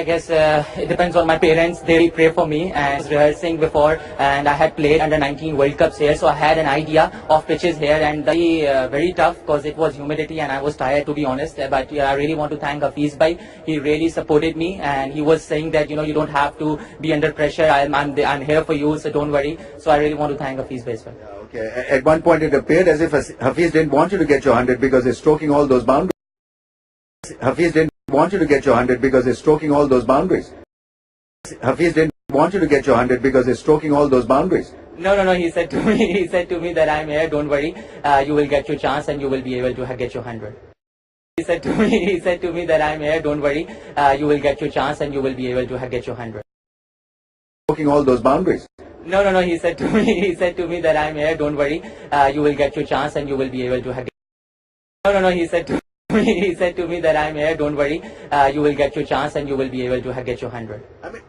guess it depends on my parents. They pray for me, and I was rehearsing before, and I had played under 19 World Cups here, so I had an idea of pitches here, and very tough because it was humidity and I was tired, to be honest. But I really want to thank Hafiz bhai. He really supported me, and he was saying that you don't have to be under pressure. I'm here for you, so don't worry. So I really want to thank Hafiz bhai as well. Okay. At one point, it appeared as if Hafiz didn't want you to get your 100 because he's stroking all those boundaries. Hafiz didn't want you to get your 100 because he's stroking all those boundaries. Hafiz didn't want you to get your 100 because he's stroking all those boundaries. No. He said to me that I'm here. Don't worry. You will get your chance, and you will be able to get your 100. He said to me that I'm here. Don't worry. You will get your chance, and you will be able to get your 100. Stroking all those boundaries. No. He said to me that I'm here. Don't worry. You will get your chance, and you will be able to get. No. He said to me that I'm here. Don't worry. You will get your chance, and you will be able to get your 100. I mean,